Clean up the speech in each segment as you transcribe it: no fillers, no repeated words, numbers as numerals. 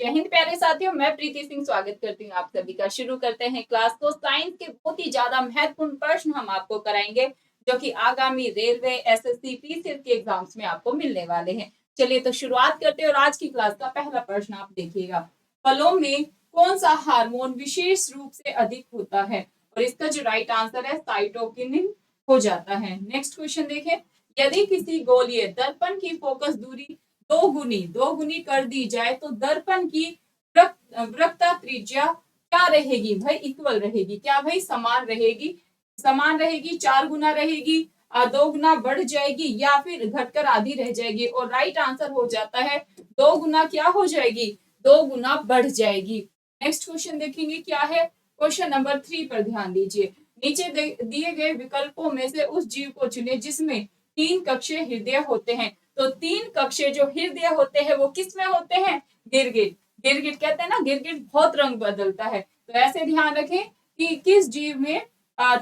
जय हिंद प्यारे साथियों, मैं प्रीति सिंह स्वागत करती हूँ आप सभी का। शुरू करते हैं क्लास को। साइंस के बहुत ही ज्यादा महत्वपूर्ण प्रश्न हम आपको कराएंगे जो कि आगामी रेलवे, एसएससी, पीसीएस के एग्जाम्स में आपको मिलने वाले हैं। चलिए तो शुरुआत करते हैं और आज की क्लास का पहला प्रश्न आप देखिएगा। फलों में कौन सा हार्मोन विशेष रूप से अधिक होता है? और इसका जो राइट आंसर है साइटोकिनिन हो जाता है। नेक्स्ट क्वेश्चन देखें। यदि किसी गोलीय दर्पण की फोकस दूरी दो गुनी कर दी जाए तो दर्पण की वक्रता त्रिज्या क्या रहेगी? भाई इक्वल रहेगी। क्या भाई? समान रहेगी। समान रहेगी, 4 गुना रहेगी, 2 गुना बढ़ जाएगी या फिर घटकर आधी रह जाएगी? और राइट आंसर हो जाता है 2 गुना क्या हो जाएगी? 2 गुना बढ़ जाएगी। नेक्स्ट क्वेश्चन देखेंगे क्या है। क्वेश्चन नंबर 3 पर ध्यान दीजिए। नीचे दिए गए विकल्पों में से उस जीव को चुने जिसमें 3 कक्षीय हृदय होते हैं। तो 3 कक्षीय जो हृदय होते हैं वो किस में होते हैं? गिरगिट। गिरगिट कहते हैं ना, गिरगिट बहुत रंग बदलता है। तो ऐसे ध्यान रखें कि किस जीव में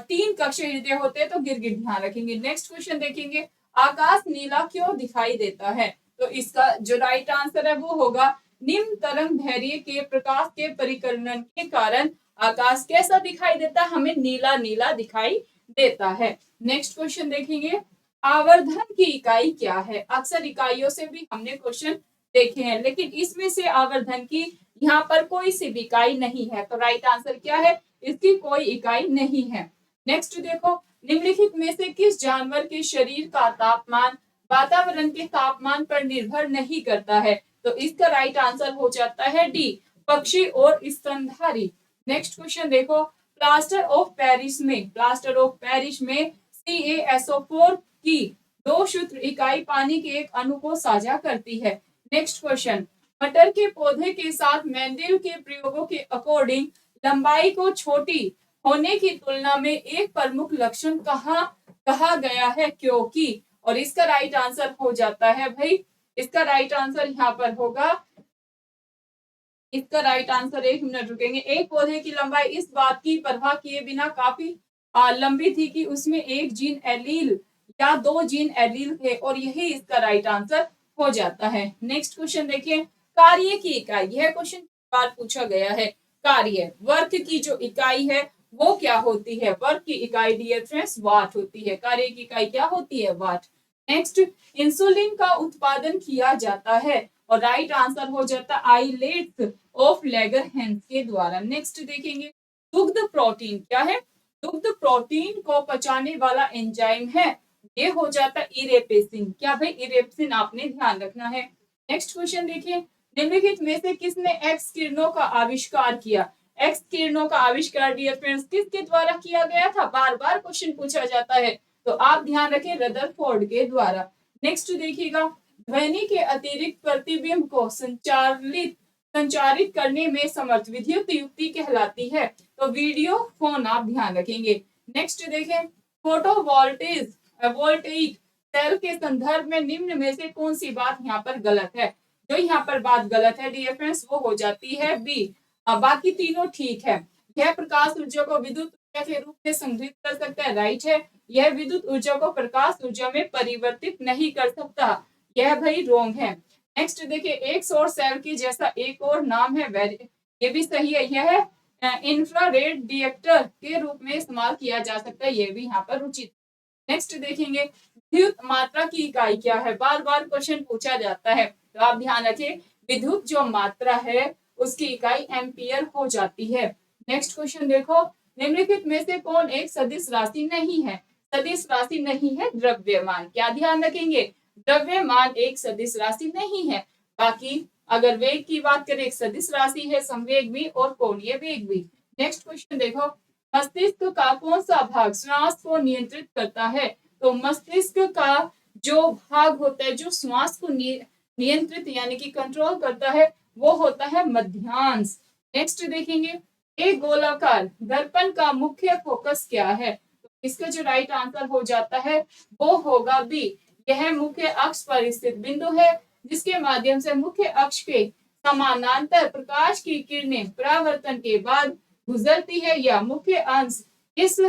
3 कक्षीय हृदय होते हैं, तो गिरगिट ध्यान रखेंगे। नेक्स्ट क्वेश्चन देखेंगे। आकाश नीला क्यों दिखाई देता है? तो इसका जो राइट आंसर है वो होगा निम्न तरंग दैर्ध्य के प्रकाश के परिकर्णन के कारण आकाश कैसा दिखाई देता है? हमें नीला नीला दिखाई देता है। नेक्स्ट क्वेश्चन देखेंगे। आवर्धन की इकाई क्या है? अक्सर इकाइयों से भी हमने क्वेश्चन देखे हैं, लेकिन इसमें से आवर्धन की यहाँ पर कोई सी भी इकाई नहीं है। तो राइट आंसर क्या है? इसकी कोई इकाई नहीं है। नेक्स्ट देखो। निम्नलिखित में से किस जानवर के शरीर का तापमान वातावरण के तापमान पर निर्भर नहीं करता है? तो इसका राइट आंसर हो जाता है डी, पक्षी और स्तनधारी। नेक्स्ट क्वेश्चन देखो। प्लास्टर ऑफ पेरिस में CaSO4 की 2 सूत्र इकाई पानी के एक अणु को साझा करती है। Next question. मटर के पौधे के साथ मेंडेल के प्रयोगों के अकॉर्डिंग लंबाई को छोटी होने की तुलना में एक प्रमुख लक्षण कहा गया है क्योंकि? और इसका राइट आंसर हो जाता है भाई, इसका राइट आंसर यहाँ पर होगा, इसका राइट आंसर, 1 मिनट रुकेंगे। एक पौधे की लंबाई इस बात की परवाह किए बिना काफी लंबी थी कि उसमें एक जीन एलील या 2 जीन एलील थे, और यही इसका राइट आंसर हो जाता है। नेक्स्ट क्वेश्चन देखिए। कार्य की इकाई, यह क्वेश्चन बार पूछा गया है। कार्य, वर्क की जो इकाई है वो क्या होती है? वर्क की इकाई डियर फ्रेंड्स वाट होती है। कार्य की इकाई क्या होती है? वाट। नेक्स्ट। इंसुलिन का उत्पादन किया जाता है, और राइट आंसर हो जाता है आइलेट्स ऑफ लेगरहैंस के द्वारा। नेक्स्ट देखेंगे। दुग्ध प्रोटीन क्या है? दुग्ध प्रोटीन को पचाने वाला एंजाइम है, ये हो जाता है इरेपेसिन। क्या भाई? इरेपेसिन आपने ध्यान रखना है। नेक्स्ट क्वेश्चन देखिए। निम्नलिखित में से किसने एक्स किरणों का आविष्कार किया? एक्स किरणों का आविष्कार डियर फ्रेंड्स किसके द्वारा किया गया था? बार बार क्वेश्चन पूछा जाता है, तो आप ध्यान रखें रदरफोर्ड के द्वारा। नेक्स्ट देखिएगा। ध्वनि के अतिरिक्त प्रतिबिंब को संचारित करने में समर्थ विद्युत युक्ति कहलाती है, तो वीडियो फोन आप ध्यान रखेंगे। नेक्स्ट देखें। वोल्टेइक सेल के संदर्भ में निम्न में से कौन सी बात यहाँ पर गलत है? जो यहाँ पर बात गलत है डियर फ्रेंड्स वो हो जाती है बी। बाकी तीनों ठीक है। यह प्रकाश ऊर्जा को विद्युत ऊर्जा के रूप में संग्रहित कर सकता है, राइट है। यह विद्युत ऊर्जा को प्रकाश ऊर्जा में परिवर्तित नहीं कर सकता, यह भाई रोंग है। नेक्स्ट देखिए। एक सौर सेल की जैसा एक और नाम है ये भी सही है। यह इंफ्रारेड रिएक्टर के रूप में इस्तेमाल किया जा सकता है, ये भी यहाँ पर उचित। नेक्स्ट देखेंगे। विद्युत मात्रा की इकाई क्या है? बार बार क्वेश्चन पूछा जाता है, तो आप ध्यान रखें विद्युत जो मात्रा है उसकी इकाई एम्पियर हो जाती है। नेक्स्ट क्वेश्चन देखो। निम्नलिखित में से कौन एक सदिश राशि नहीं है? सदिश राशि नहीं है द्रव्यमान। क्या ध्यान रखेंगे? द्रव्यमान एक सदिश राशि नहीं है। बाकी अगर वेग की बात करें एक सदिश राशि है, संवेग भी और कोणीय वेग भी। नेक्स्ट क्वेश्चन देखो। मस्तिष्क का कौन सा भाग श्वास को नियंत्रित करता है? तो मस्तिष्क का जो भाग होता है जो श्वास को नियंत्रित यानी कि कंट्रोल करता है वो होता है मध्यांश। नेक्स्ट देखेंगे। एक गोलाकार दर्पण का मुख्य फोकस क्या है? तो इसका जो राइट आंसर हो जाता है वो होगा बी। यह मुख्य अक्ष पर स्थित बिंदु है जिसके माध्यम से मुख्य अक्ष के समानांतर प्रकाश की किरणें परावर्तन के बाद गुजरती है, या मुख्य अंश इस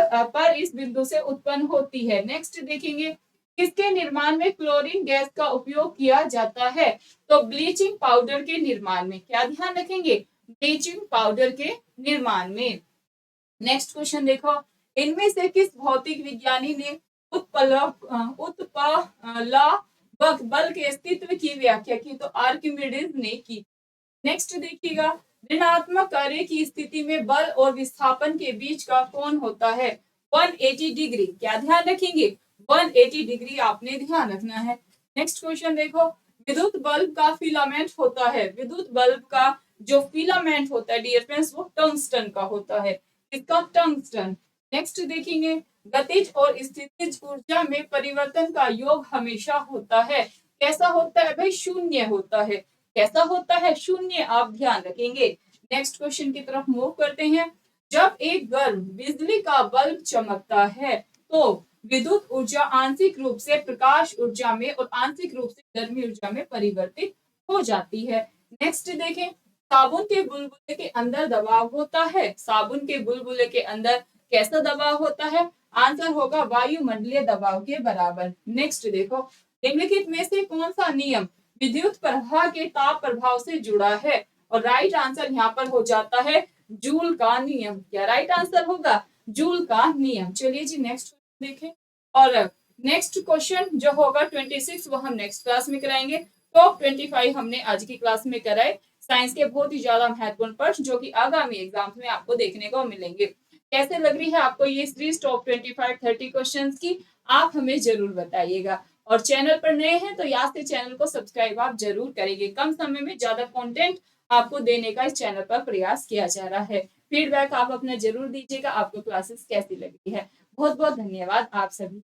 बिंदु से उत्पन्न होती है। नेक्स्ट देखेंगे। किसके निर्माण में क्लोरीन गैस का उपयोग किया जाता है? तो ब्लीचिंग पाउडर के निर्माण में। क्या ध्यान रखेंगे? ब्लीचिंग पाउडर के निर्माण में। नेक्स्ट क्वेश्चन देखो, इनमें से किस भौतिक विज्ञानी ने उत्पला बल के अस्तित्व की व्याख्या की? तो आर्किमिडीज ने की। नेक्स्ट देखिएगा, ऋणात्मक कार्य की स्थिति में बल और विस्थापन के बीच का कोण होता है 180 डिग्री। क्या ध्यान रखेंगे? 180 डिग्री आपने ध्यान रखना है। नेक्स्ट क्वेश्चन देखो, विद्युत बल्ब का फिलामेंट होता है। विद्युत बल्ब का जो फिलामेंट होता है डियर फ्रेंड्स, वो टंगस्टन का होता है। इसका टंगस्टन। नेक्स्ट देखेंगे, गतिज और स्थितिज ऊर्जा में परिवर्तन का योग हमेशा होता है। कैसा होता है भाई? शून्य होता है। कैसा होता है? शून्य। आप ध्यान रखेंगे। नेक्स्ट क्वेश्चन की तरफ मूव करते हैं। जब एक गर्म बिजली का बल्ब चमकता है तो विद्युत ऊर्जा आंशिक रूप से प्रकाश ऊर्जा में और आंशिक रूप से गर्मी ऊर्जा में परिवर्तित हो जाती है। नेक्स्ट देखें, साबुन के बुलबुले के अंदर दबाव होता है। साबुन के बुलबुले के अंदर कैसा दबाव होता है? आंसर होगा वायुमंडलीय दबाव के बराबर। नेक्स्ट देखो, निम्नलिखित में से कौन सा नियम विद्युत प्रवाह के ताप प्रभाव से जुड़ा है? और राइट आंसर यहाँ पर हो जाता है जूल का नियम। क्या राइट आंसर होगा? जूल का नियम। चलिए जी नेक्स्ट देखें। और नेक्स्ट क्वेश्चन जो होगा 26 वो हम नेक्स्ट क्लास में कराएंगे। टॉप 25 हमने आज की क्लास में कराए साइंस के बहुत ही ज्यादा महत्वपूर्ण प्रश्न जो कि आगामी एग्जाम्स में आपको देखने को मिलेंगे। कैसे लग रही है आपको ये सीरीज टॉप 25 30 क्वेश्चंस की? आप हमें जरूर बताइएगा। और चैनल पर नए हैं तो याद से चैनल को सब्सक्राइब आप जरूर करेंगे। कम समय में ज्यादा कंटेंट आपको देने का इस चैनल पर प्रयास किया जा रहा है। फीडबैक आप अपना जरूर दीजिएगा, आपको क्लासेस कैसी लगी है। बहुत बहुत धन्यवाद आप सभी।